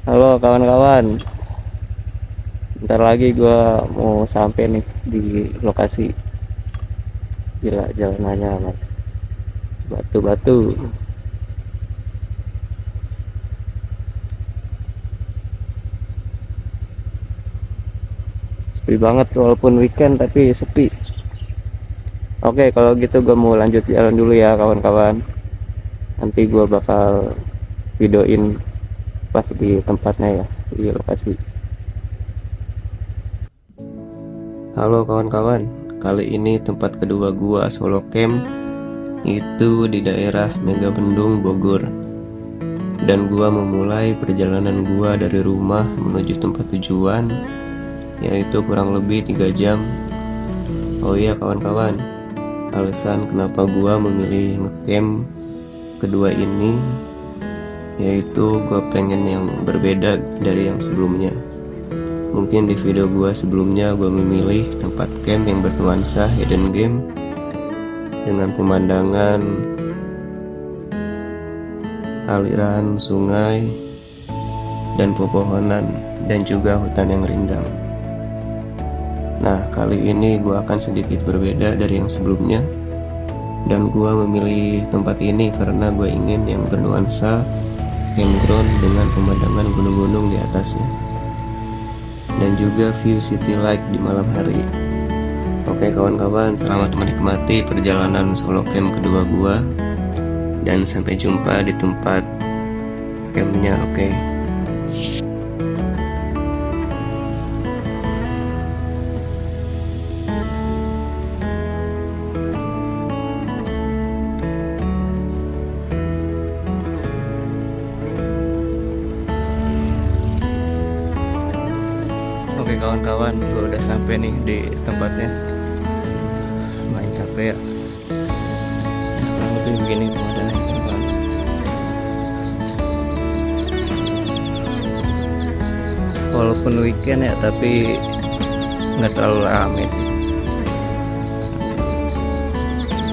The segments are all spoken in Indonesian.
Halo kawan-kawan, bentar lagi gua mau sampai nih di lokasi. Gila jalanannya amat batu-batu. Sepi banget walaupun weekend tapi sepi. Oke, kalau gitu gua mau lanjut jalan dulu ya kawan-kawan. Nanti gua bakal videoin pas di tempatnya ya, di lokasi. Halo kawan-kawan, kali ini tempat kedua gua solo camp itu di daerah Megabendung, Bogor. Dan gua memulai perjalanan gua dari rumah menuju tempat tujuan, yaitu kurang lebih 3 jam. Oh iya kawan-kawan, alasan kenapa gua memilih ngecamp kedua ini yaitu gua pengen yang berbeda dari yang sebelumnya. Mungkin di video gua sebelumnya gua memilih tempat camp yang bernuansa hidden game dengan pemandangan aliran sungai dan pepohonan dan juga hutan yang rindang. Nah, kali ini gue akan sedikit berbeda dari yang sebelumnya. Dan gue memilih tempat ini karena gue ingin yang bernuansa campground dengan pemandangan gunung-gunung di atasnya. Dan juga view city light di malam hari. Oke kawan-kawan, selamat menikmati perjalanan solo camp kedua gue. Dan sampai jumpa di tempat campnya, oke. Oke kawan-kawan, gue udah sampai nih di tempatnya. Main capek ya. Nah, kurang lebih begini pemandangan kawan. Walaupun weekend ya, tapi nggak terlalu rame sih.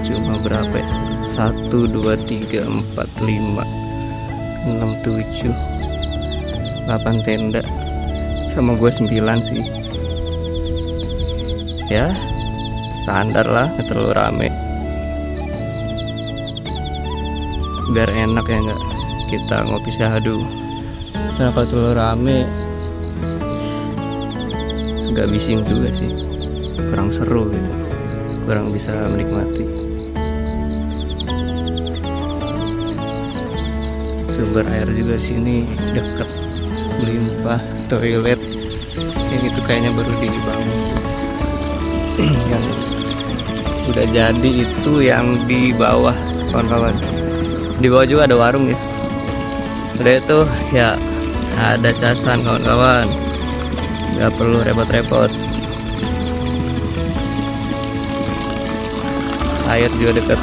Cuma berapa ya? 1, 2, 3, 4, 5, 6, 7, 8 tenda. Sama gue 9 sih. Ya standar lah, nggak terlalu rame. Biar enak ya nggak, kita ngopi syahdu. Soalnya kalau terlalu rame nggak bising juga sih, kurang seru gitu, kurang bisa menikmati. Sumber air juga sini deket, melimpah. Toilet yang itu kayaknya baru dibangun sih. Yang udah jadi itu yang di bawah kawan-kawan. Di bawah juga ada warung ya. Udah itu ya ada casan kawan-kawan, nggak perlu repot-repot. Air juga deket.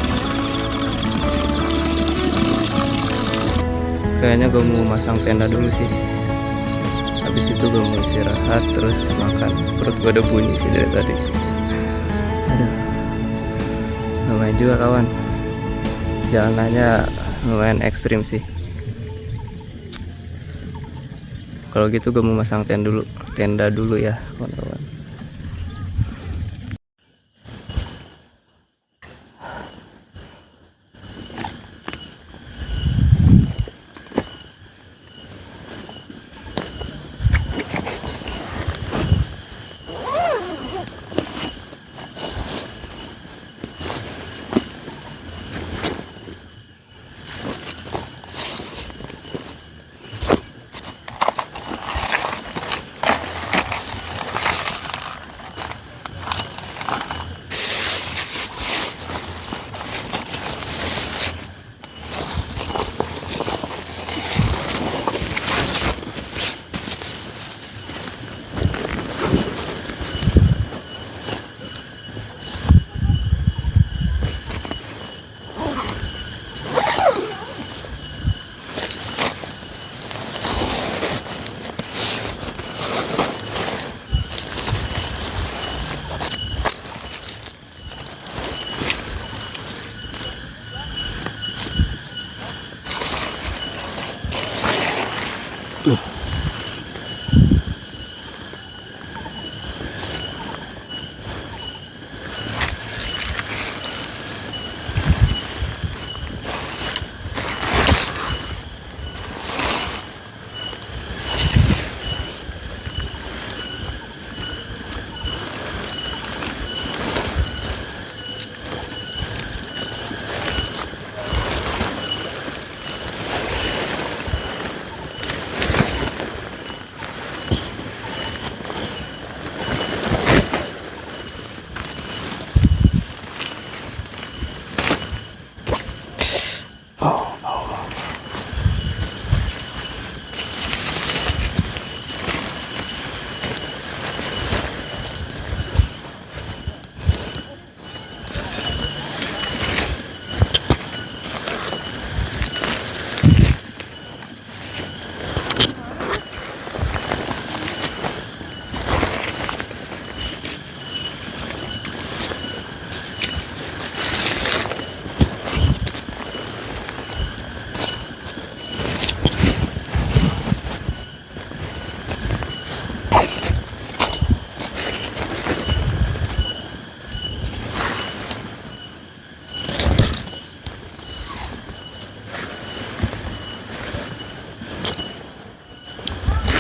Kayaknya gue mau masang tenda dulu sih. Habis itu gue mau istirahat terus makan. Perut gue udah bunyi sih dari tadi. Aduh, lumayan juga kawan, jalanannya lumayan ekstrim sih. Kalau gitu gue mau masang tenda dulu ya kawan-kawan.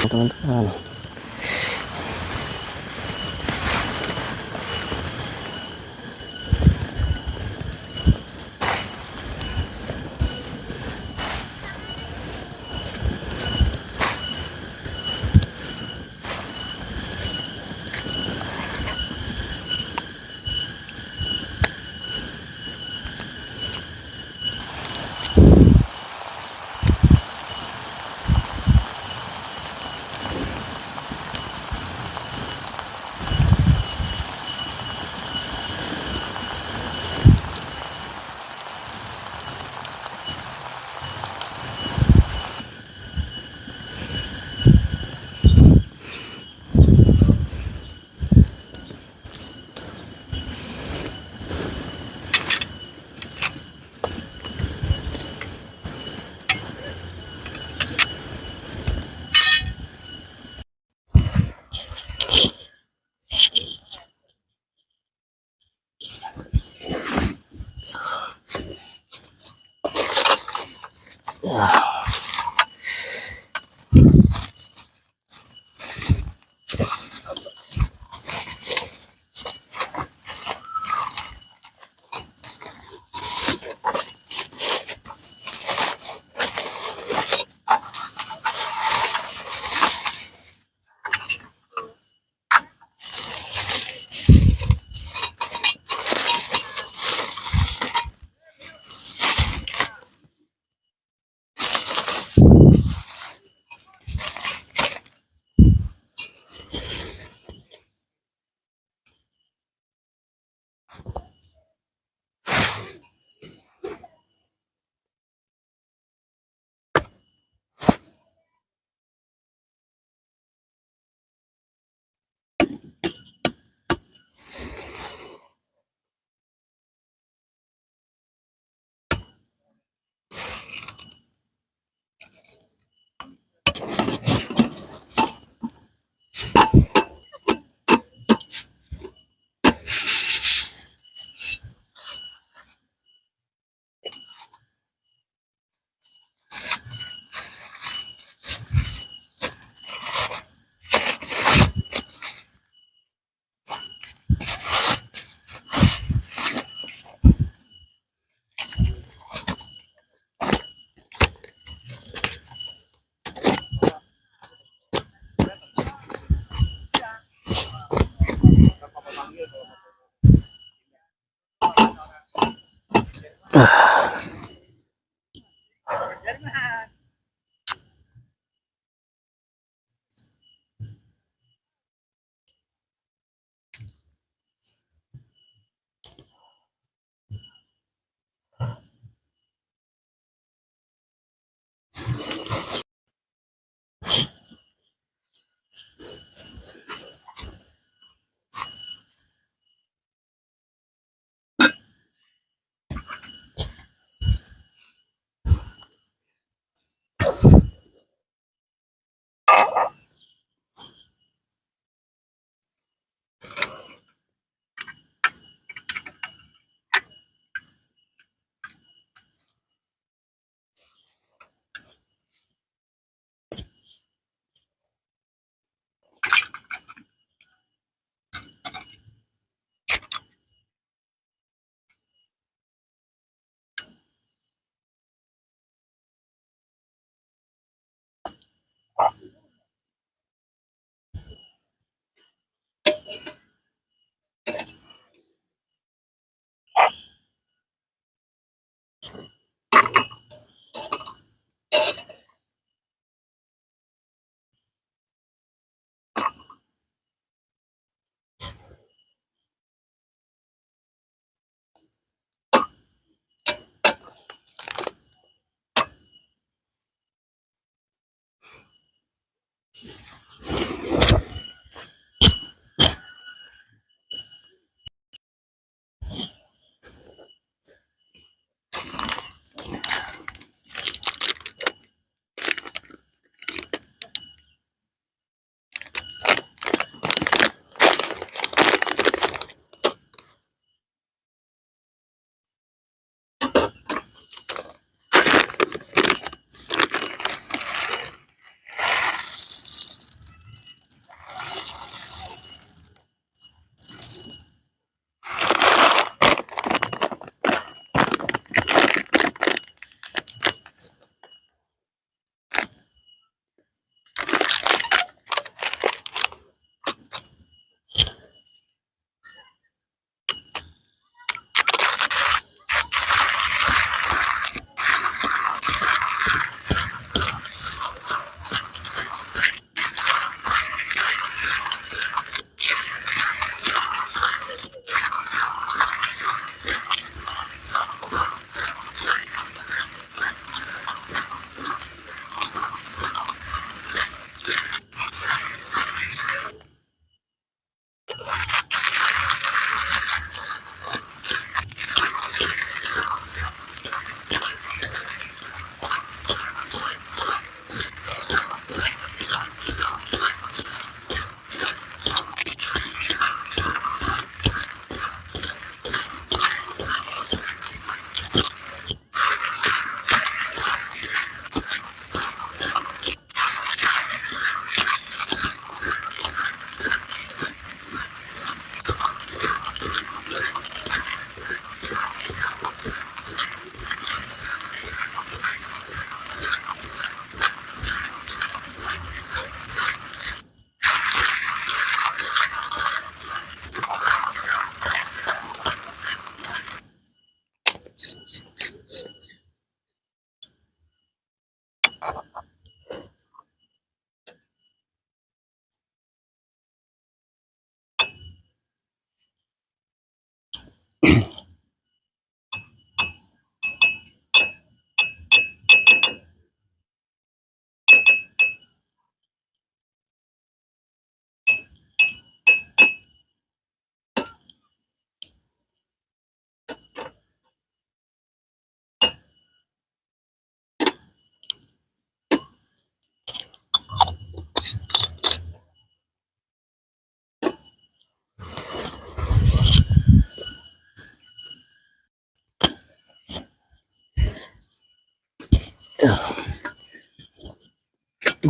teman-teman.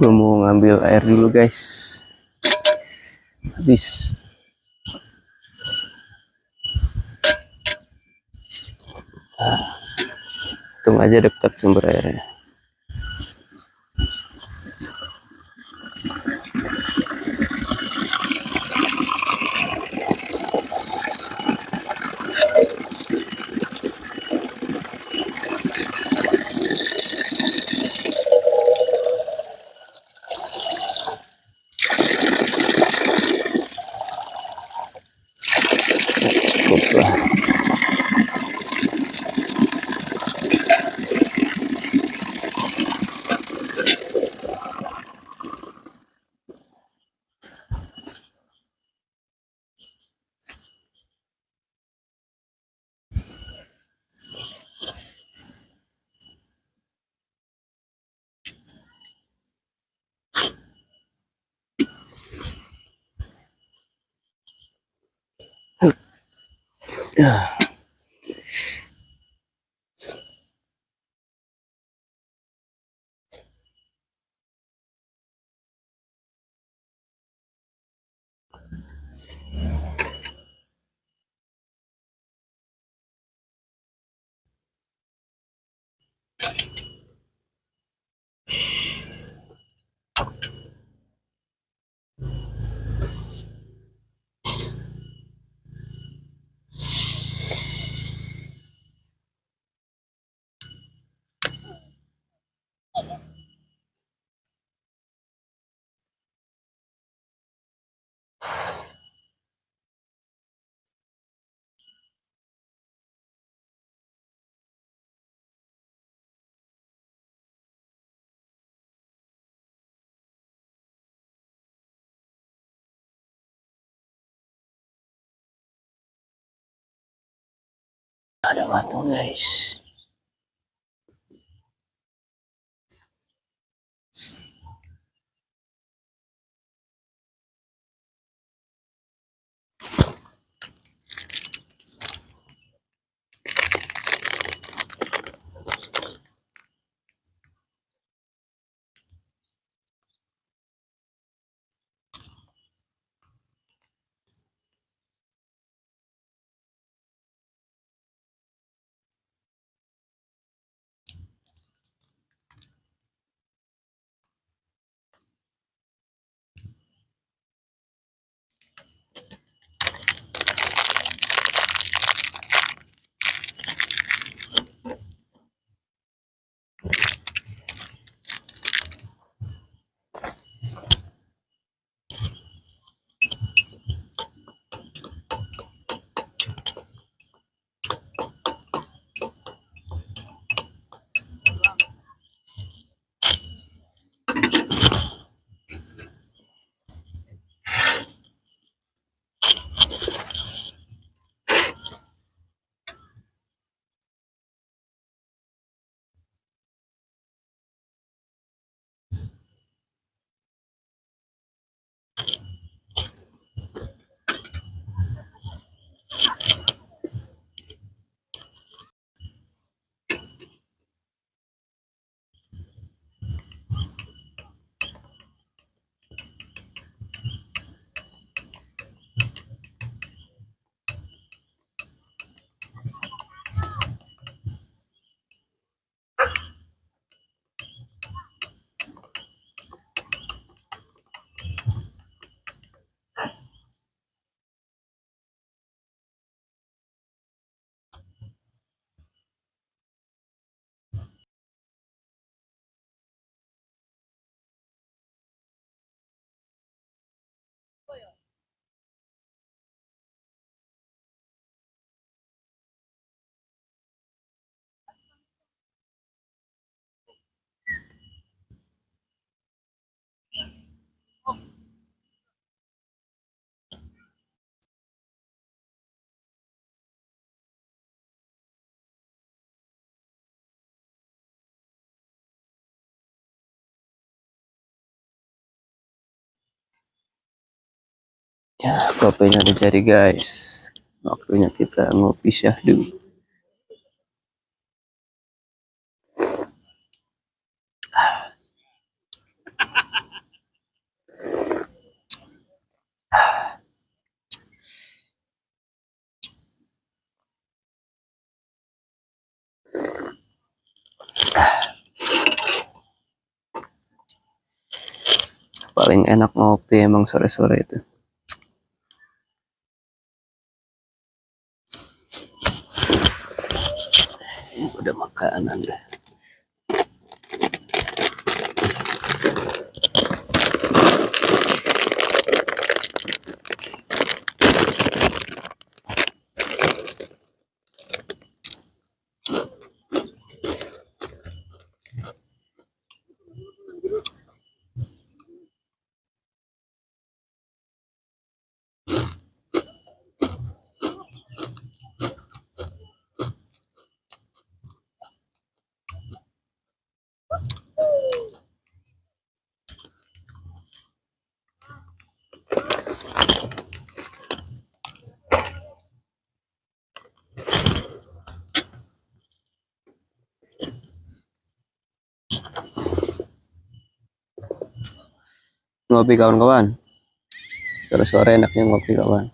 Gue mau ngambil air dulu guys, habis. Untung aja dekat sumber airnya. Cukup lah. Ada batu guys. Ya, kopinya udah jadi guys. Waktunya kita ngopi syahdu. Paling enak ngopi emang sore-sore itu. Udah makanan deh. Ngopi kawan-kawan. Sore-sore enaknya ngopi kawan.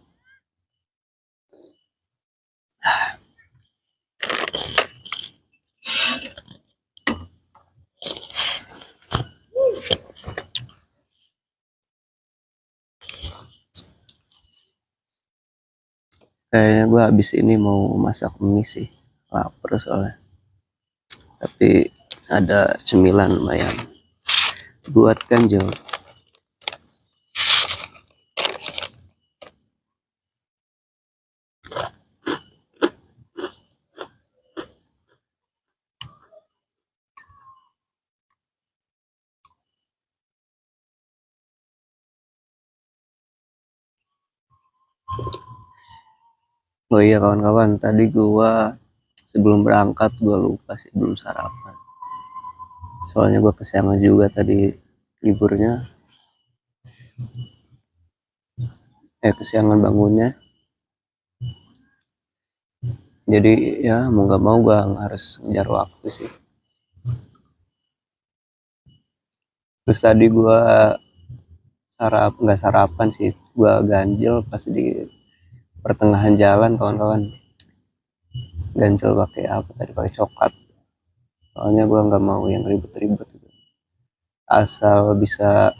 Kayaknya gue habis ini mau masak mie sih. Lapar soalnya. Tapi ada cemilan lumayan. Buat ganjel. Oh iya kawan-kawan, tadi gua sebelum berangkat gua lupa sih belum sarapan. Soalnya gua kesiangan juga tadi liburnya, kesiangan bangunnya. Jadi ya mau gak mau gua harus ngejar waktu sih. Terus tadi gua nggak sarapan sih, gua ganjel pas di pertengahan jalan kawan-kawan. Ganjel pakai apa tadi, pakai coklat. Soalnya gua nggak mau yang ribet-ribet gitu. Asal bisa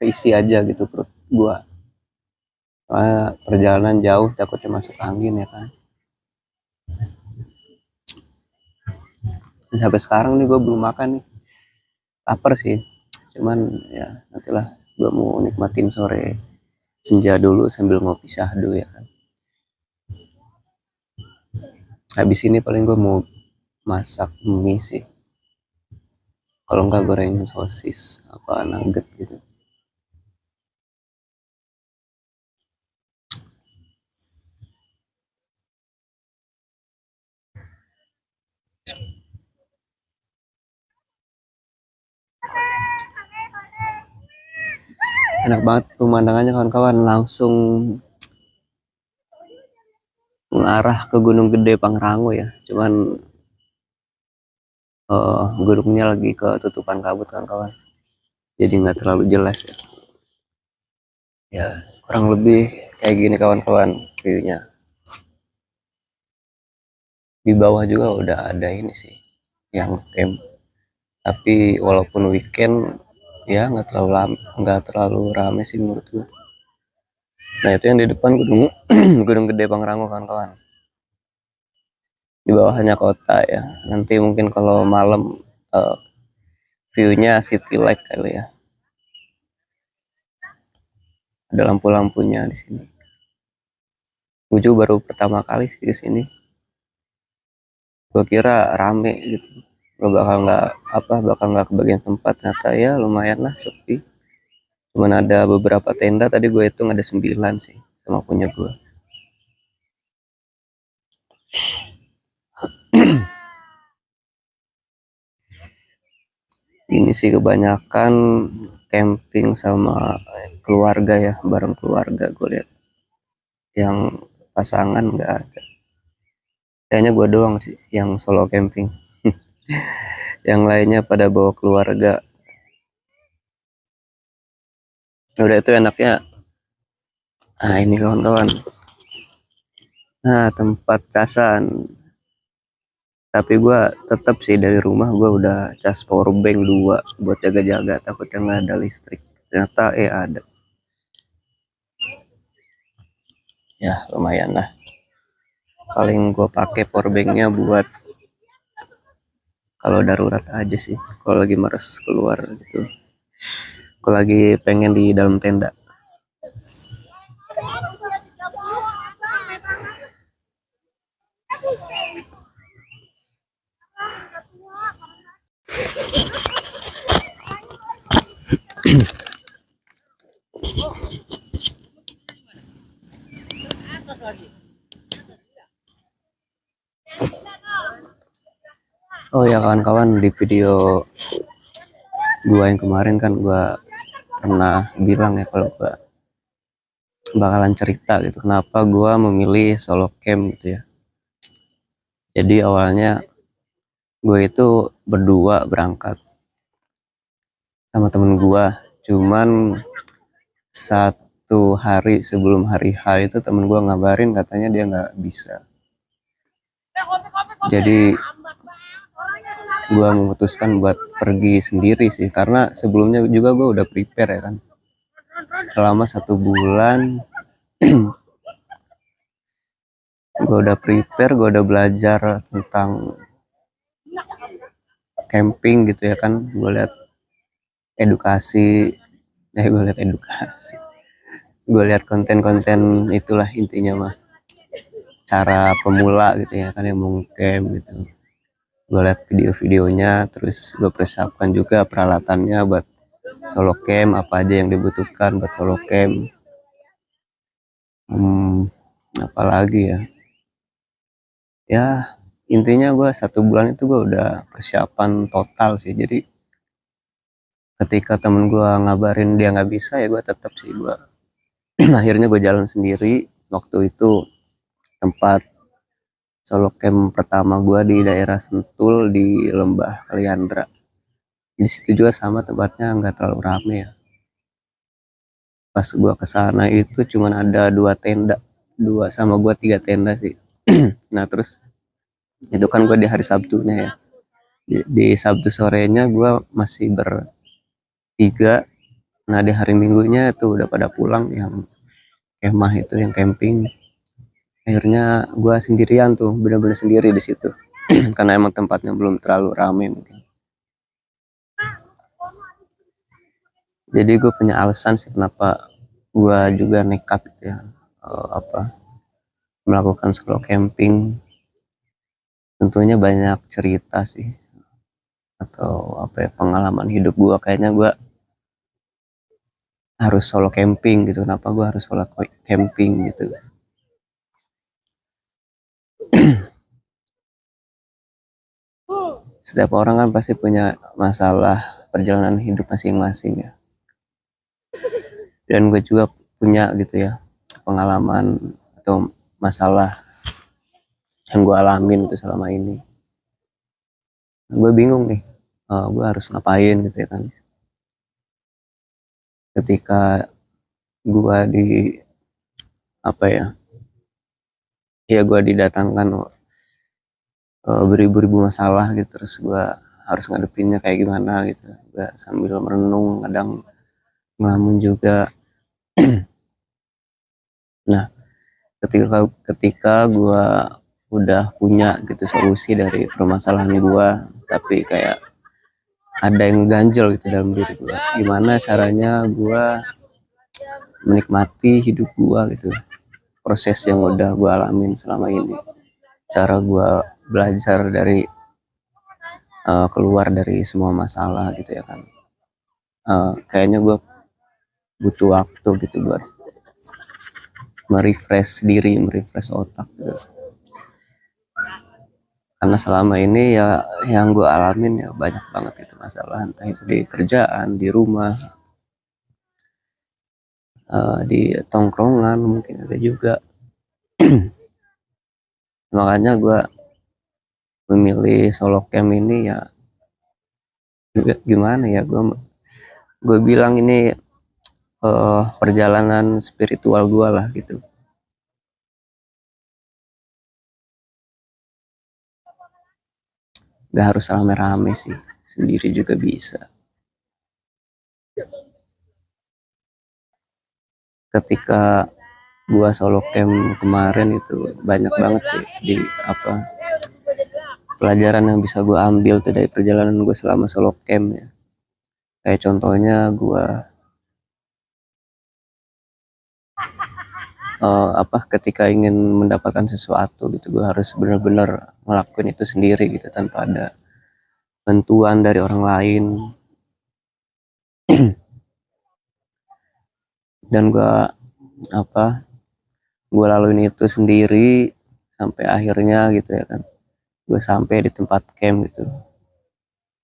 keisi aja gitu perut gua. Soalnya perjalanan jauh takutnya masuk angin ya kan. Dan sampai sekarang nih gue belum makan nih, lapar sih. Cuman ya nantilah gue mau nikmatin sore senja dulu sambil ngopi syahdu ya kan. Habis ini paling gue mau masak mie sih, kalau enggak goreng sosis apa nugget gitu. Enak banget pemandangannya kawan-kawan, langsung mengarah ke Gunung Gede Pangrango ya. Cuman gunungnya lagi ketutupan kabut kawan-kawan, jadi nggak terlalu jelas ya. Ya kurang lebih kayak gini kawan-kawan viewnya. Di bawah juga udah ada ini sih yang camp, tapi walaupun weekend ya nggak terlalu rame sih menurut gue. Nah itu yang di depan gunung Gunung Gede Pangrango kawan-kawan, di bawahnya kota ya. Nanti mungkin kalau malam uh, viewnya city light kali ya, ada lampu-lampunya di sini. Gue juga baru pertama kali sih di sini, gue kira rame gitu, bakal nggak kebagian tempat. Ternyata ya lumayan lah sepi. Cuman ada beberapa tenda, tadi gue hitung ada 9 sih sama punya gue. Ini sih kebanyakan camping sama keluarga ya, bareng keluarga gue lihat. Yang pasangan nggak ada. Kayaknya gue doang sih yang solo camping. Yang lainnya pada bawa keluarga. Udah itu enaknya. Nah ini kawan-kawan. Nah tempat casan. Tapi gue tetap sih dari rumah gue udah cas power bank 2 buat jaga-jaga, takutnya nggak ada listrik. ternyata ada. Ya lumayan lah, paling gue pakai powerbanknya buat kalau darurat aja sih, kalau lagi males keluar gitu, kalau lagi pengen di dalam tenda. Oh ya kawan-kawan, di video gua yang kemarin kan gua pernah bilang ya kalau gua bakalan cerita gitu kenapa gua memilih solo camp gitu ya. Jadi awalnya gue itu berdua berangkat sama temen gua, cuman 1 hari sebelum hari H itu temen gua ngabarin katanya dia nggak bisa. Jadi gua memutuskan buat pergi sendiri sih, karena sebelumnya juga gua udah prepare ya kan, selama 1 bulan. Gue udah prepare, gue udah belajar tentang camping gitu ya kan. Gue lihat edukasi, gue lihat edukasi, gue lihat konten-konten, itulah intinya mah, cara pemula gitu ya kan yang mau camp gitu. Gue lihat video-videonya, terus gue persiapkan juga peralatannya buat solo camp, apa aja yang dibutuhkan buat solo camp. Apalagi ya, ya intinya gue 1 bulan itu gue udah persiapan total sih. Jadi ketika temen gue ngabarin dia nggak bisa, ya gue tetap sih, gue akhirnya gue jalan sendiri. Waktu itu tempat solo camp pertama gue di daerah Sentul di Lembah Kaliandra. Di situ juga sama, tempatnya nggak terlalu rame ya. Pas gue kesana itu cuman ada 2 tenda, dua sama gue 3 tenda sih. Nah terus itu kan gue di hari Sabtunya ya. Di Sabtu sorenya gue masih bertiga. Nah di hari Minggunya itu udah pada pulang yang kemah itu, yang camping. Akhirnya gue sendirian tuh, bener-bener sendiri di situ. Karena emang tempatnya belum terlalu rame mungkin. Jadi gue punya alasan sih kenapa gue juga nekat gitu ya, apa, melakukan solo camping. Tentunya banyak cerita sih, atau apa ya, pengalaman hidup gue. Kayaknya gue harus solo camping gitu. Kenapa gue harus solo camping gitu? Setiap orang kan pasti punya masalah perjalanan hidup masing-masing ya. Dan gue juga punya gitu ya, pengalaman atau masalah yang gue alamin itu selama ini. Gue bingung nih, gue harus ngapain gitu ya kan. Ketika gue di, apa ya, ya gue didatangkan beribu-ribu masalah gitu, terus gue harus ngadepinnya kayak gimana gitu. Gue sambil merenung, kadang ngelamun juga. Nah ketika ketika gue udah punya gitu solusi dari permasalahan gue, tapi kayak ada yang ganjel gitu dalam diri gue, gimana caranya gue menikmati hidup gue gitu, proses yang udah gue alamin selama ini, cara gue belajar dari keluar dari semua masalah gitu ya kan. Kayaknya gue butuh waktu gitu buat merefresh diri, merefresh otak gitu. Karena selama ini ya yang gue alamin ya banyak banget itu masalah, entah itu di kerjaan, di rumah, di tongkrongan mungkin ada juga. Makanya gue memilih solo camp ini ya, juga gimana ya, gue bilang ini perjalanan spiritual gue lah gitu. Gak harus rame-rame sih, sendiri juga bisa. ketika gua solo camp kemarin itu banyak banget sih di apa pelajaran yang bisa gua ambil tuh dari perjalanan gua selama solo camp ya. Kayak contohnya gua ketika ingin mendapatkan sesuatu gitu gua harus benar-benar ngelakuin itu sendiri gitu tanpa ada bantuan dari orang lain. Dan gue laluin itu sendiri sampai akhirnya gitu ya kan, gue sampai di tempat camp gitu.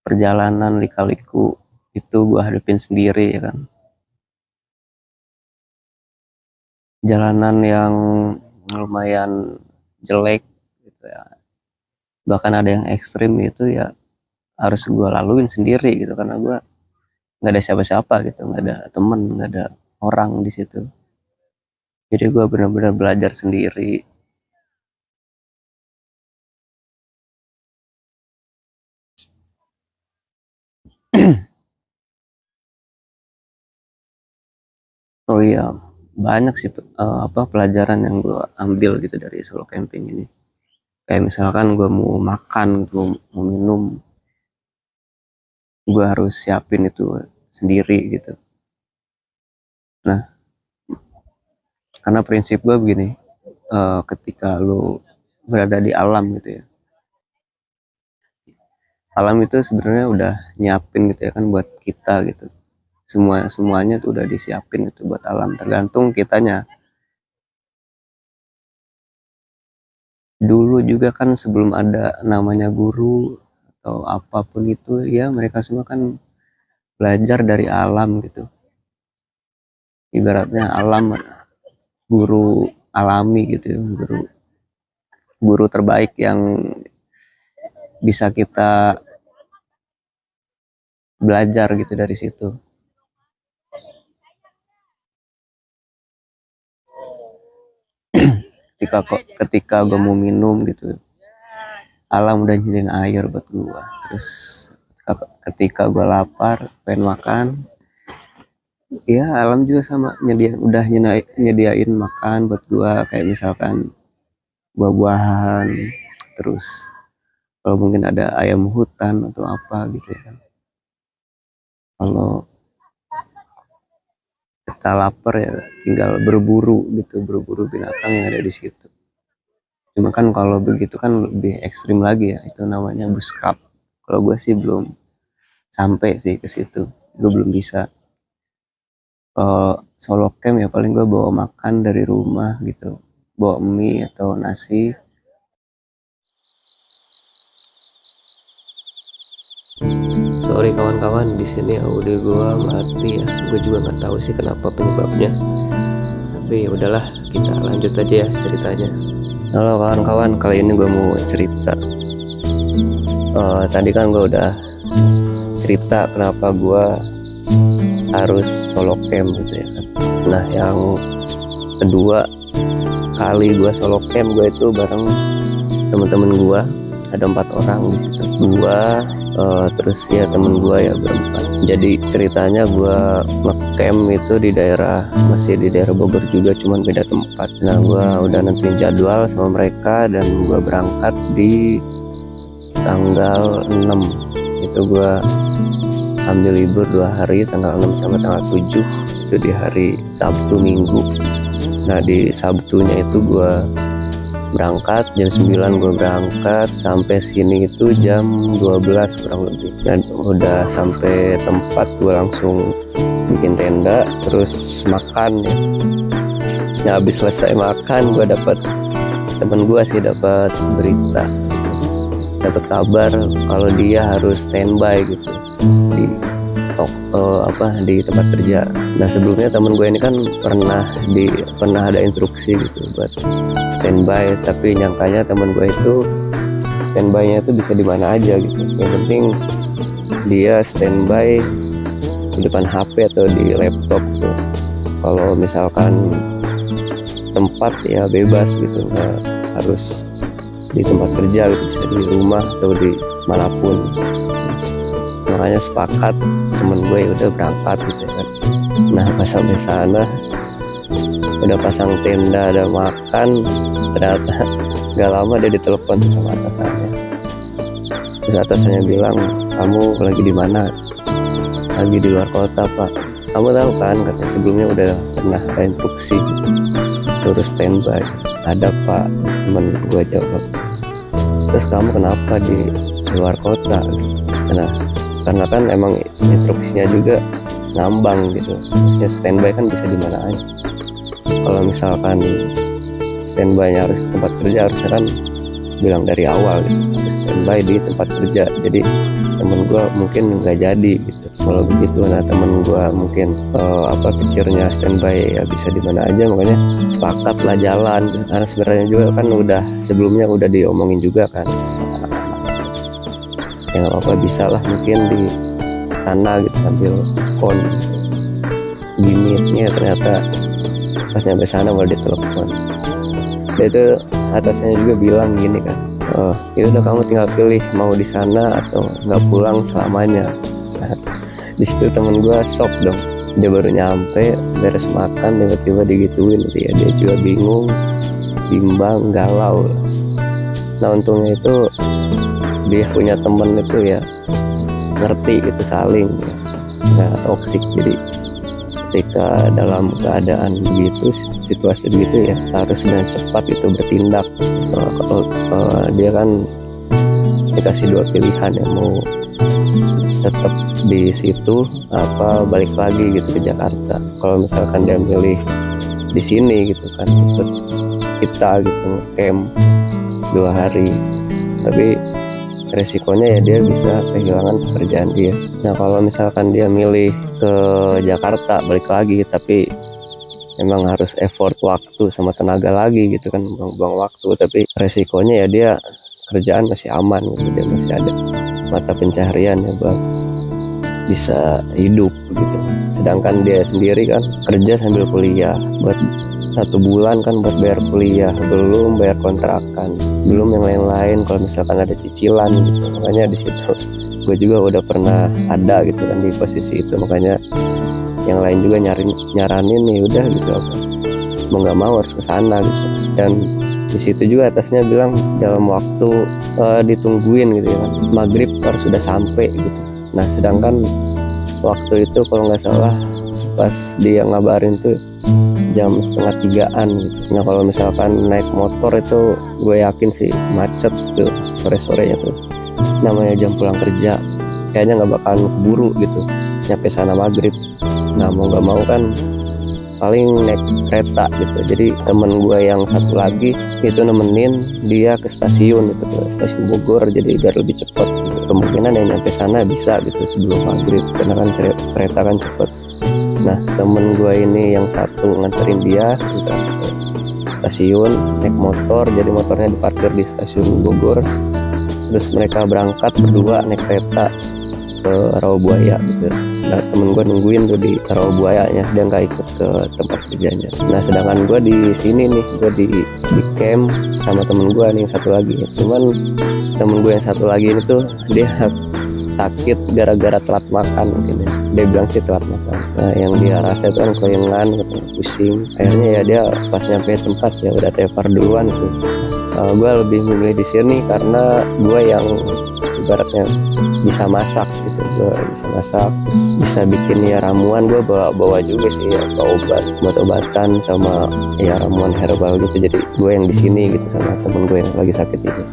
Perjalanan lika-liku itu gue hadapin sendiri ya kan, jalanan yang lumayan jelek gitu ya, bahkan ada yang ekstrim itu ya harus gue laluin sendiri gitu karena gue nggak ada siapa-siapa gitu, nggak ada temen, nggak ada orang di situ. Jadi gue benar-benar belajar sendiri. Oh iya, banyak sih pelajaran yang gue ambil gitu dari solo camping ini. Kayak misalkan gue mau makan, gue mau minum, gue harus siapin itu sendiri gitu. Nah, karena prinsip gue begini, ketika lu berada di alam gitu ya, alam itu sebenarnya udah nyiapin gitu ya kan buat kita gitu. Semuanya tuh udah disiapin itu buat alam, tergantung kitanya. Dulu juga kan sebelum ada namanya guru atau apapun itu ya, mereka semua kan belajar dari alam gitu. Ibaratnya alam guru alami gitu ya, guru terbaik yang bisa kita belajar gitu dari situ. ketika gue mau minum gitu, alam udah nyediain air buat gue. Terus ketika gue lapar pengen makan, ya alam juga sama udah nyediain makan buat gue, kayak misalkan buah-buahan, terus kalau mungkin ada ayam hutan atau apa gitu ya kan. Kalau kita lapar ya tinggal berburu gitu, berburu binatang yang ada di situ. Cuma kan kalau begitu kan lebih ekstrim lagi ya, itu namanya bushcraft. Kalau gue sih belum sampai sih ke situ, gue belum bisa. Solo camp ya paling gue bawa makan dari rumah gitu, bawa mie atau nasi. Sorry kawan-kawan, di sini audio gue mati ya. Gue juga nggak tahu sih kenapa penyebabnya. Tapi ya udahlah, kita lanjut aja ya ceritanya. Halo kawan-kawan, kali ini gue mau cerita. Tadi kan gue udah cerita kenapa gue harus solo camp gitu ya kan. Nah, yang kedua kali gue solo camp, gue itu bareng teman-teman gue, ada 4 orang di situ. Gue terus ya temen gue ya berempat. Jadi ceritanya gue ngecamp itu masih di daerah Bogor juga, cuman beda tempat. Nah, gue udah nentuin jadwal sama mereka dan gue berangkat di tanggal 6. Itu gue ambil libur 2 hari, tanggal 6 sama tanggal 7 itu di hari Sabtu Minggu. Nah, di Sabtunya itu gue berangkat jam 9, gue berangkat sampai sini itu jam 12 kurang lebih. Dan udah sampai tempat gue langsung bikin tenda terus makan ya. Nah, habis selesai makan gue temen gue sih dapat berita, dapat kabar kalau dia harus standby gitu di tempat kerja. Nah, sebelumnya temen gue ini kan pernah ada instruksi gitu buat standby, tapi nyangkanya temen gue itu standby-nya itu bisa di mana aja gitu. Yang penting dia standby di depan HP atau di laptop tuh. Kalau misalkan tempat ya bebas gitu, nggak harus di tempat kerja gitu, bisa di rumah atau di manapun. Makanya sepakat temen gue ya udah berangkat gitu kan. Nah, pas sampai sana udah pasang tenda, ada makan, ternyata gak lama dia ditelepon sama atasannya. Terus atasannya bilang, kamu lagi di mana? Lagi di luar kota pak. Kamu tahu kan, kata sebelumnya udah pernah ada instruksi terus standby. Ada pak, temen gue jawab. Terus kamu kenapa di luar kota? Nah, karena kan emang instruksinya juga ngambang gitu. Maksudnya standby kan bisa di mana aja. Kalau misalkan standby-nya harus tempat kerja, harusnya kan bilang dari awal gitu, harus standby di tempat kerja. Jadi temen gue mungkin nggak jadi gitu kalau begitu. Nah temen gue mungkin pikirnya standby ya bisa di mana aja, makanya sepakat lah jalan. Karena sebenarnya juga kan udah sebelumnya udah diomongin juga kan sama anak-anak, ya nggak apa-apa bisa lah mungkin di sana gitu sambil kon gimmicknya. Ternyata pas nyampe sana baru ditelepon. Dia itu atasnya juga bilang gini kan, oh ya udah kamu tinggal pilih mau di sana atau nggak pulang selamanya. Nah, di situ temen gue shock dong. Dia baru nyampe beres makan tiba-tiba digituin gitu ya. Dia juga bingung, bimbang, galau. Nah untungnya itu dia punya temen itu ya ngerti gitu, saling ya, nggak toksik. Jadi ketika dalam keadaan begitu, situasi begitu ya harus dengan cepat itu bertindak. Kalau dia kan dikasih dua pilihan ya, mau tetap di situ apa balik lagi gitu ke Jakarta. Kalau misalkan dia milih di sini gitu kan, ikut kita gitu camp 2 hari, tapi resikonya ya dia bisa kehilangan pekerjaan dia. Nah kalau misalkan dia milih ke Jakarta balik lagi, tapi memang harus effort waktu sama tenaga lagi gitu kan, buang-buang waktu, tapi resikonya ya dia kerjaan masih aman gitu, dia masih ada mata pencaharian ya buat bisa hidup gitu. Sedangkan dia sendiri kan kerja sambil kuliah buat 1 bulan kan, buat bayar kuliah, belum bayar kontrakan, belum yang lain-lain kalau misalkan ada cicilan gitu. Makanya di situ gue juga udah pernah ada gitu kan di posisi itu. Makanya yang lain juga nyaranin nih udah gitu apa mau nggak mau harus ke sana gitu. Dan di situ juga atasnya bilang dalam waktu ditungguin gitu ya kan, maghrib harus sudah sampai gitu. Nah sedangkan waktu itu kalau nggak salah pas dia ngabarin tuh jam 2:30 gitu. Nah kalau misalkan naik motor itu gue yakin sih macet tuh sore-sorenya tuh, namanya jam pulang kerja, kayaknya nggak bakalan keburu gitu nyampe sana maghrib. Nah mau nggak mau kan paling naik kereta gitu. Jadi temen gue yang satu lagi itu nemenin dia ke stasiun gitu, ke stasiun Bogor, jadi biar lebih cepat gitu. Kemungkinan yang nyampe sana bisa gitu sebelum maghrib karena kan kereta kan cepet. Nah temen gue ini yang satu nganterin dia gitu, ke stasiun naik motor, jadi motornya diparkir di stasiun Bogor. Terus mereka berangkat berdua naik kereta ke Rawabuaya gitu. Nah temen gue nungguin tuh di Rawabuayanya, dia nggak ikut ke tempat kerjanya. Nah sedangkan gue di sini nih, gue di camp sama temen gue nih yang satu lagi. Cuman temen gue yang satu lagi ini tuh dia sakit gara-gara telat makan mungkin ya. Dia bilang sih telat makan. Nah yang dia rasa itu kan kelengan, pusing. Akhirnya ya dia pas nyampe tempat ya udah tepar duluan gitu. Gue lebih memilih di sini karena gue yang ibaratnya bisa masak gitu, gue bisa masak, terus bisa bikin ya ramuan. Gue bawa juga sih ya, obat-obatan sama ya ramuan herbal gitu. Jadi gue yang di sini gitu sama temen gue yang lagi sakit itu.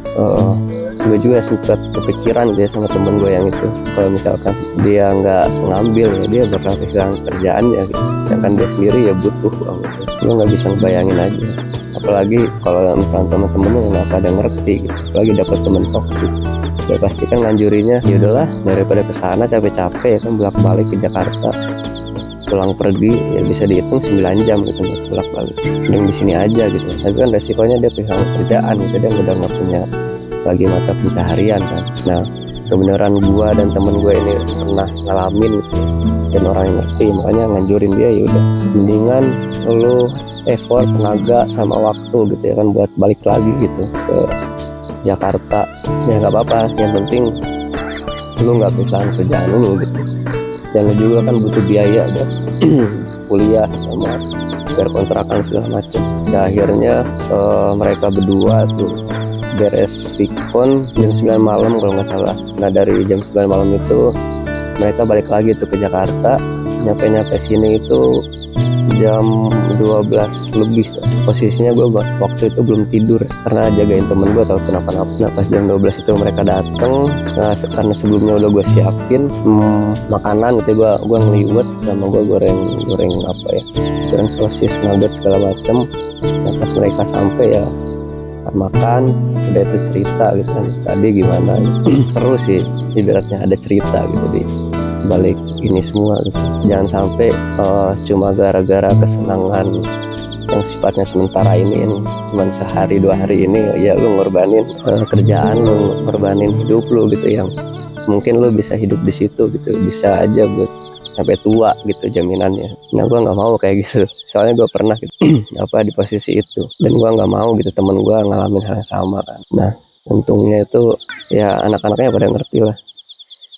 Gue juga sempat kepikiran dia sama temen gue yang itu, kalau misalkan dia nggak ngambil ya dia bakal kehilangan kerjaannya gitu. Sedangkan dia sendiri ya butuh banget. Gue nggak bisa ngebayangin aja, apalagi kalau misalnya temen-temennya nggak pada ngerti gitu, apalagi dapat temen toksik. Ya pasti kan nganjurinnya ya udahlah daripada kesana capek-capek ya kan bolak-balik ke Jakarta, pulang pergi ya bisa dihitung 9 jam gitu bolak-balik, yang di sini aja gitu. Tapi kan resikonya dia kehilangan kerjaan gitu, dia udah nggak punya lagi mata pencaharian kan. Nah kebenaran gua dan temen gua ini pernah ngalamin gitu, dan orang yang ngerti, makanya nganjurin dia ya udah mendingan lu effort tenaga sama waktu gitu ya kan buat balik lagi gitu ke Jakarta. Ya nggak apa-apa, yang penting lu nggak kehilangan kerjaan lu gitu. dan lu juga kan butuh biaya buat kuliah sama bayar kontrakan segala macem. Nah, akhirnya mereka berdua tuh beres Vicon jam 9 malam kalau nggak salah. Nah, dari jam 9 malam itu mereka balik lagi tuh ke Jakarta. Nyampe sini itu jam 12 lebih. Posisinya gue waktu itu belum tidur karena jagain temen gue, tahu kenapa-napa. Nah, pas jam 12 itu mereka dateng. Nah, karena sebelumnya udah gue siapin makanan gitu, gue ngeliwet sama gue goreng apa ya, goreng sosis, nugget segala macem. Nah, pas mereka sampai ya makan, udah itu cerita gitu kan, tadi gimana. Seru sih ibaratnya, ada cerita gitu di balik ini semua gitu. Jangan sampai cuma gara-gara kesenangan yang sifatnya sementara ini, cuman sehari 2 hari ini ya lu ngorbanin kerjaan lu, ngorbanin hidup lu gitu, yang mungkin lu bisa hidup di situ gitu, bisa aja buat sampai tua gitu jaminannya. Nah, gue nggak mau kayak gitu, soalnya gue pernah gitu apa di posisi itu, dan gue nggak mau gitu temen gue ngalamin hal yang sama kan. Nah, untungnya itu ya anak-anaknya pada ngerti lah.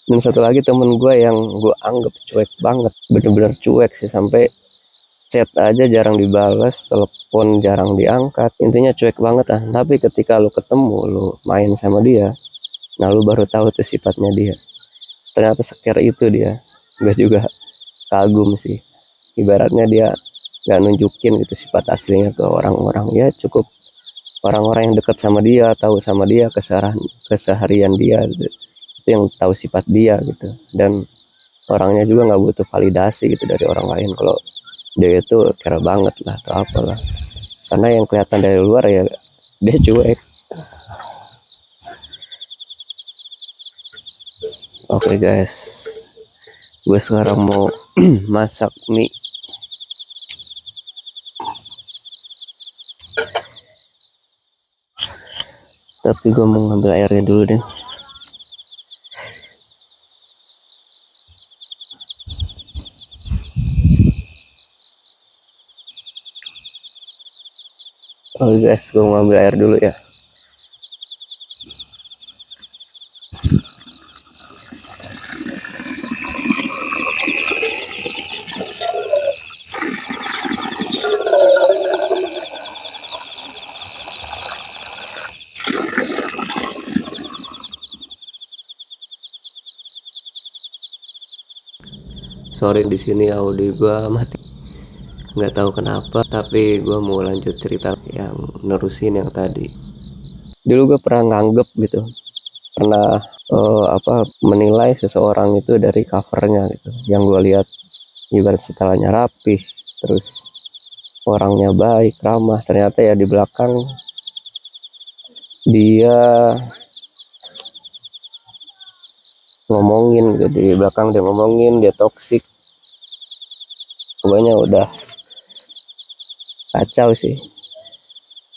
Dan satu lagi temen gue yang gue anggap cuek banget, bener-bener cuek sih, sampai chat aja jarang dibales, telepon jarang diangkat, intinya cuek banget lah. Tapi ketika lu ketemu, lu main sama dia, nah lu baru tahu tuh sifatnya dia, ternyata secare itu dia. Gue juga kagum sih, ibaratnya dia gak nunjukin gitu sifat aslinya ke orang-orang, ya cukup orang-orang yang dekat sama dia, tahu sama dia keseharian dia gitu, itu yang tahu sifat dia gitu. Dan orangnya juga nggak butuh validasi gitu dari orang lain kalau dia itu care banget lah atau apalah, karena yang kelihatan dari luar ya dia cuek. Oke guys, gue sekarang mau masak mie. Tapi gue mau ngambil airnya dulu deh. Oke guys, gue mau ngambil air dulu ya. Sorry di sini audio gue mati, nggak tahu kenapa. Tapi gue mau lanjut cerita yang nerusin yang tadi. Dulu gue pernah nganggep gitu, pernah menilai seseorang itu dari covernya gitu. Yang gue lihat ibarat setelahnya rapih, terus orangnya baik, ramah, ternyata ya di belakang dia ngomongin gitu, di belakang dia ngomongin, dia toksik. Pokoknya udah kacau sih,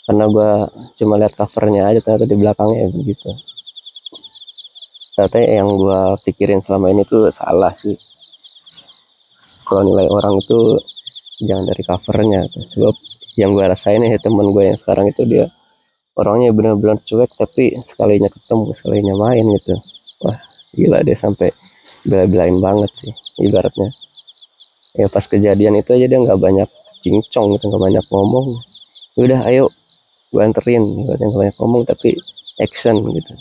karena gue cuma lihat covernya aja, ternyata di belakangnya ya begitu. Ternyata yang gue pikirin selama ini tuh salah sih. Kalau nilai orang itu jangan dari covernya, sebab yang gue rasain ya temen gue yang sekarang itu dia orangnya benar-benar cuek, tapi sekalinya ketemu, sekalinya main gitu, wah gila, dia sampai bela-belain banget sih ibaratnya. Ya pas kejadian itu aja dia nggak banyak cincong gitu, nggak banyak ngomong, udah ayo gue anterin, nggak banyak ngomong tapi action gitu.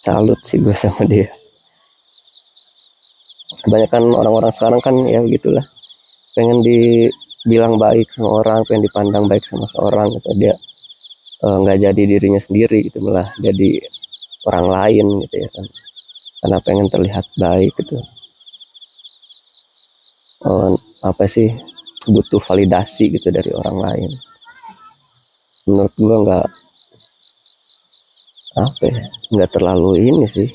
Salut sih gue sama dia. Kebanyakan orang-orang sekarang kan ya begitulah, pengen dibilang baik sama orang, pengen dipandang baik sama seorang gitu, dia nggak jadi dirinya sendiri gitu, malah jadi orang lain gitu ya kan, karena pengen terlihat baik gitu. Apa sih, butuh validasi gitu dari orang lain. Menurut gua nggak terlalu ini sih,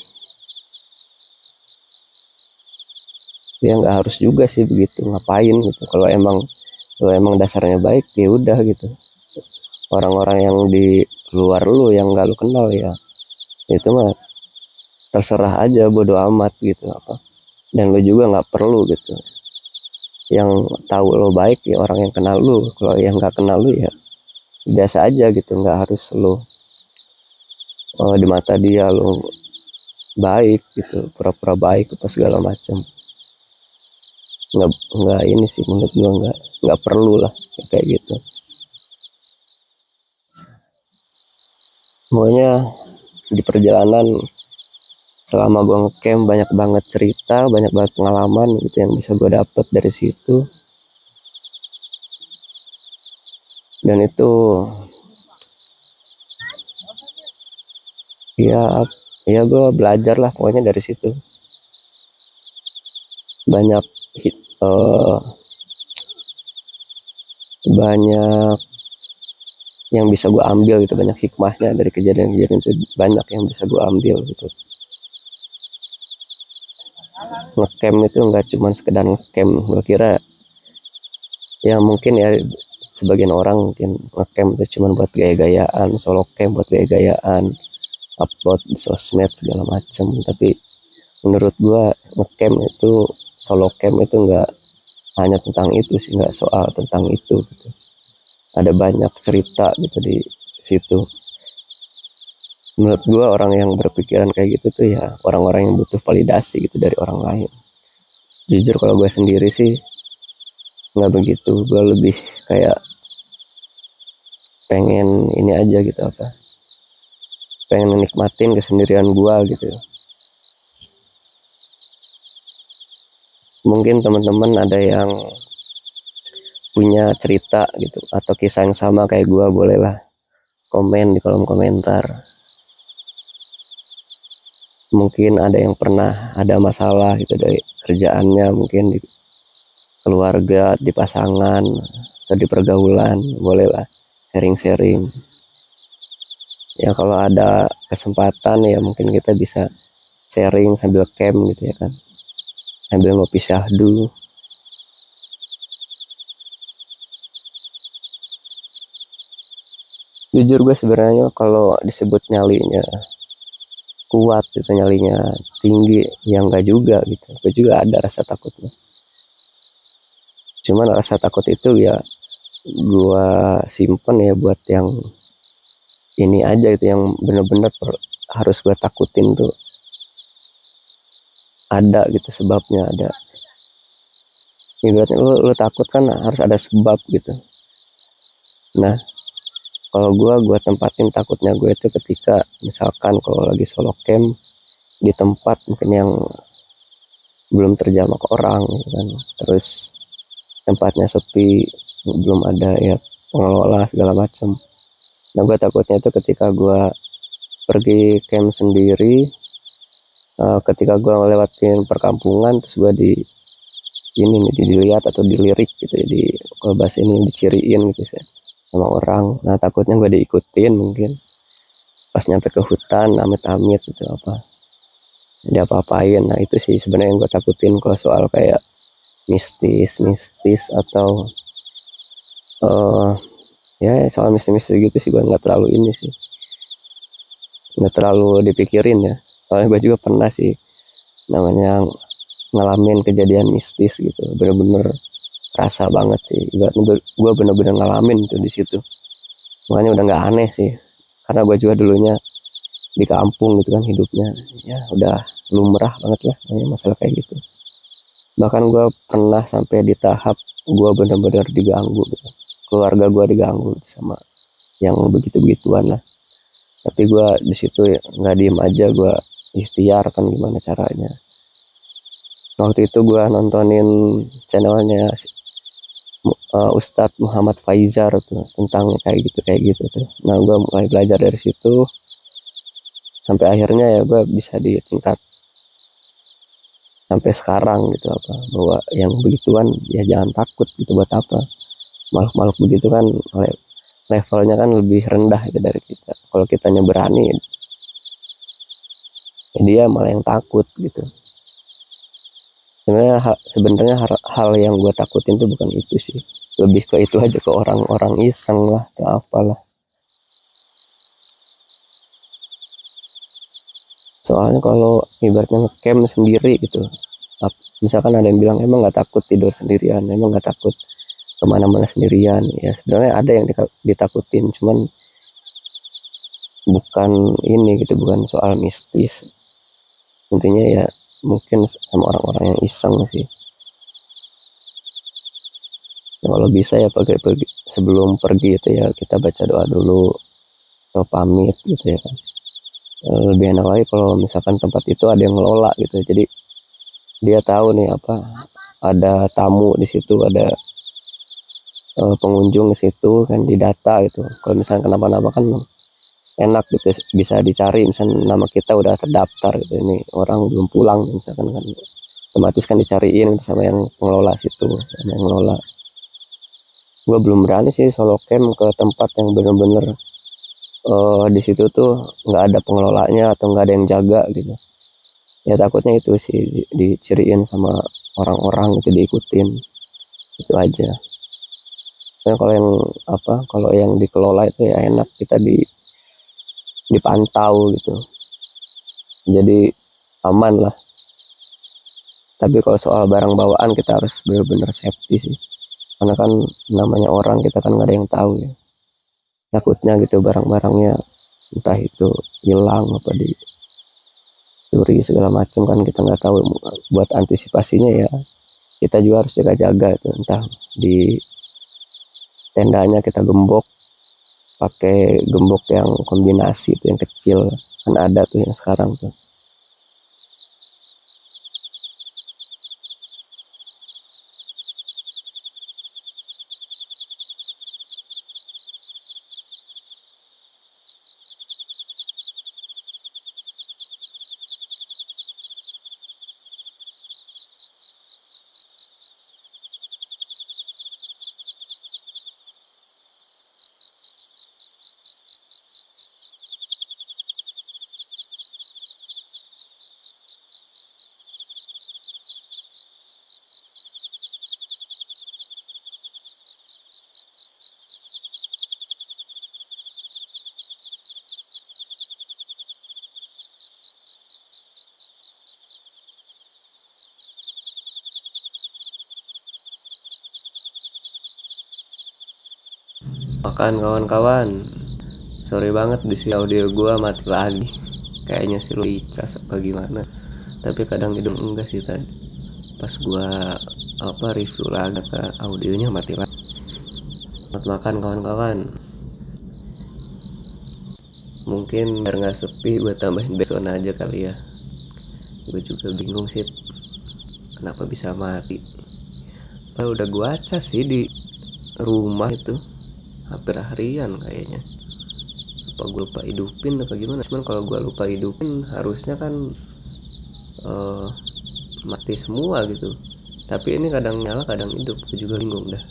ya nggak harus juga sih begitu, ngapain gitu. Kalau emang dasarnya baik ya udah gitu. Orang-orang yang di luar lu yang nggak lu kenal ya itu mah terserah aja, bodo amat gitu apa. Dan lu juga nggak perlu gitu, yang tahu lo baik ya orang yang kenal lu. Kalau yang nggak kenal lu ya biasa aja gitu, nggak harus lo di mata dia lo baik gitu, pura-pura baik apa segala macam. nggak ini sih, menurut gua nggak perlu lah kayak gitu. Pokoknya di perjalanan selama gua ngecamp banyak banget cerita, banyak banget pengalaman gitu yang bisa gua dapet dari situ. Dan itu ya ya gua belajar lah pokoknya dari situ. Banyak uh, banyak yang bisa gue ambil gitu, banyak hikmahnya dari kejadian-kejadian itu, banyak yang bisa gue ambil gitu. Ngecamp itu nggak cuma sekedar ngecamp. Gue kira ya mungkin ya sebagian orang mungkin ngecamp itu cuma buat gaya-gayaan, solo camp buat gaya-gayaan, upload di sosmed segala macam. Tapi menurut gue ngecamp itu, solo camp itu nggak hanya tentang itu sih, nggak soal tentang itu gitu. Ada banyak cerita gitu di situ. Menurut gue orang yang berpikiran kayak gitu tuh ya orang-orang yang butuh validasi gitu dari orang lain. Jujur kalau gue sendiri sih nggak begitu, gue lebih kayak pengen ini aja gitu, apa, pengen nikmatin kesendirian gue gitu. Mungkin teman-teman ada yang punya cerita gitu atau kisah yang sama kayak gue, bolehlah komen di kolom komentar. Mungkin ada yang pernah ada masalah gitu dari kerjaannya, mungkin di keluarga, di pasangan, atau di pergaulan, bolehlah sharing-sharing. Ya kalau ada kesempatan ya mungkin kita bisa sharing sambil camp gitu ya kan, sambil ngopi syahdu. Jujur gue sebenarnya kalau disebut nyalinya kuat gitu, nyalinya tinggi, ya enggak juga gitu. Gue juga ada rasa takutnya. Cuman rasa takut itu ya gue simpen ya buat yang ini aja itu, yang bener-bener harus gue takutin tuh ada gitu, sebabnya ada. Ibaratnya lu takut kan harus ada sebab gitu. Nah kalau gue tempatin takutnya gue itu ketika misalkan kalau lagi solo camp di tempat mungkin yang belum terjamah ke orang gitu kan, terus tempatnya sepi, belum ada ya pengelola segala macam. Nah gue takutnya itu ketika gue pergi camp sendiri, ketika gue ngelewatin perkampungan terus gue di ini nih dilihat atau dilirik gitu ya, di kalau bahasa ini diciriin gitu sih sama orang. Nah takutnya gue diikutin mungkin pas nyampe ke hutan amit-amit gitu, apa dia apa-apain. Nah itu sih sebenarnya yang gue takutin kalau soal kayak mistis atau ya soal mistis gitu sih gue nggak terlalu ini sih, nggak terlalu dipikirin ya. Soalnya gue juga pernah sih namanya ngalamin kejadian mistis gitu, bener-bener rasa banget sih. Gue bener-bener ngalamin tuh di situ, makanya udah nggak aneh sih, karena gue juga dulunya di kampung gitu kan hidupnya, ya udah lumrah banget lah masalah kayak gitu. Bahkan gue pernah sampai di tahap gue bener-bener diganggu gitu, keluarga gue diganggu sama yang begitu-begituan lah. Tapi gue di situ ya nggak diem aja, gue ikhtiar kan gimana caranya. Waktu itu gue nontonin channelnya Ustadz Muhammad Faizar tuh tentang kayak gitu tuh. Nah gue mulai belajar dari situ sampai akhirnya ya gue bisa di tingkat sampai sekarang gitu, apa bahwa yang begituan ya jangan takut gitu, buat apa, makhluk-makhluk begitu kan levelnya kan lebih rendah gitu dari kita. Kalau kitanya berani ya dia malah yang takut gitu. Sebenarnya hal yang gue takutin tuh bukan itu sih, lebih ke itu aja, ke orang-orang iseng lah atau apalah. Soalnya kalau ibaratnya ngecamp sendiri gitu, misalkan ada yang bilang emang nggak takut tidur sendirian, emang nggak takut kemana-mana sendirian. Ya sebenarnya ada yang ditakutin, cuman bukan ini gitu, bukan soal mistis. Intinya ya mungkin sama orang-orang yang iseng sih. Kalau bisa ya pagi sebelum pergi itu ya kita baca doa dulu atau pamit gitu ya kan. Lebih enak lagi kalau misalkan tempat itu ada yang ngelola gitu, jadi dia tahu nih apa, ada tamu di situ, ada pengunjung di situ kan, di data gitu. Kalau misalnya kenapa-napa kan enak gitu, bisa dicari misalnya nama kita udah terdaftar gitu, ini orang belum pulang misalkan kan, otomatis kan dicariin sama yang pengelola situ, sama yang ngelola. Gue belum berani sih solo camp ke tempat yang bener-bener di situ tuh nggak ada pengelolanya atau nggak ada yang jaga gitu. Ya takutnya itu sih diciriin sama orang-orang gitu, diikutin itu aja. Nah, kalau yang apa, kalau yang dikelola itu ya enak, kita dipantau gitu, jadi aman lah. Tapi kalau soal barang bawaan kita harus benar-benar safety sih, karena kan namanya orang, kita kan nggak ada yang tahu ya, takutnya gitu barang-barangnya entah itu hilang apa dicuri segala macam kan, kita nggak tahu. Buat antisipasinya ya kita juga harus jaga-jaga itu, entah di tendanya kita gembok pakai gembok yang kombinasi itu yang kecil, kan ada tuh yang sekarang tuh. Makan kawan-kawan, sorry banget di sini audio gua mati lagi, kayaknya sih lu icas apa gimana, tapi kadang hidung enggak sih tadi pas gua apa review lagi ke audionya mati lagi. Selamat makan kawan-kawan. Mungkin biar nggak sepi gue tambahin backsound aja kali ya, gue juga bingung sih kenapa bisa mati. Udah gue acas sih di rumah itu hampir harian kayaknya, apa gue lupa hidupin apa gimana. Cuman kalau gue lupa hidupin harusnya kan uh, mati semua gitu, tapi ini kadang nyala kadang hidup, gue juga bingung dah.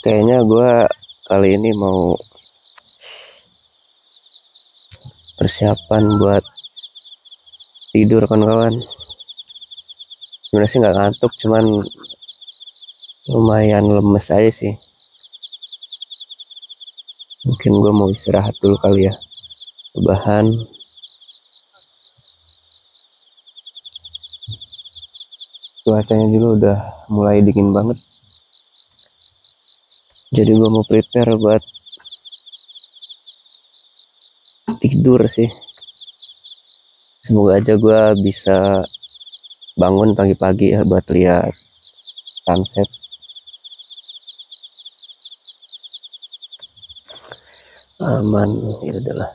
Kayaknya gue kali ini mau persiapan buat tidur kawan-kawan. Sebenarnya sih nggak ngantuk, cuman lumayan lemes aja sih. Mungkin gue mau istirahat dulu kali ya, rebahan. Cuacanya juga udah mulai dingin banget, jadi gue mau prepare buat tidur sih. Semoga aja gue bisa bangun pagi-pagi ya buat lihat sunset. Aman, ya udahlah.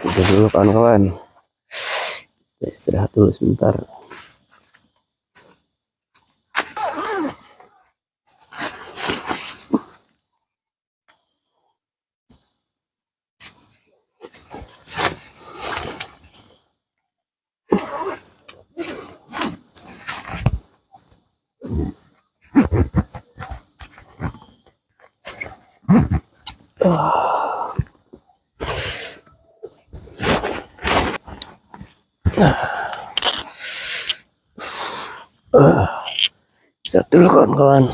Udah dulu kawan-kawan, istirahat dulu sebentar. Istirahat dulu kawan-kawan.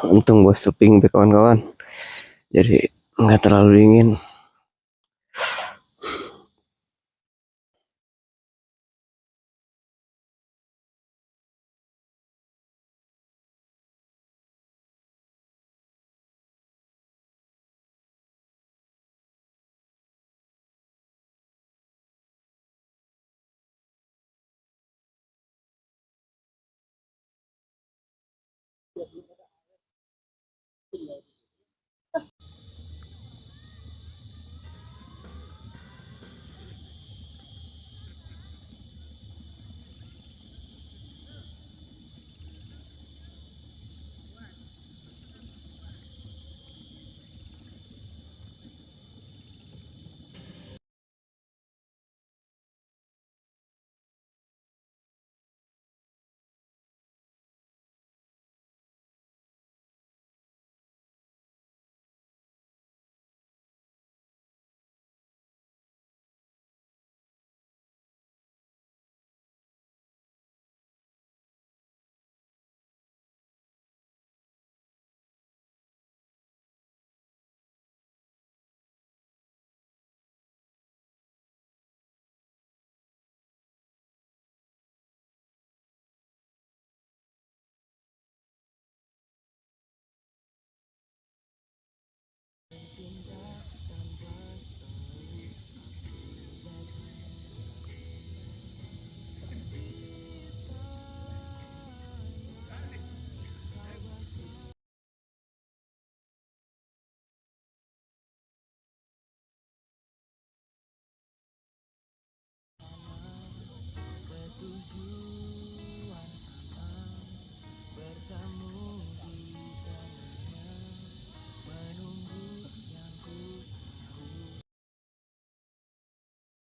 Untung bos suping deh kawan-kawan, jadi nggak terlalu dingin.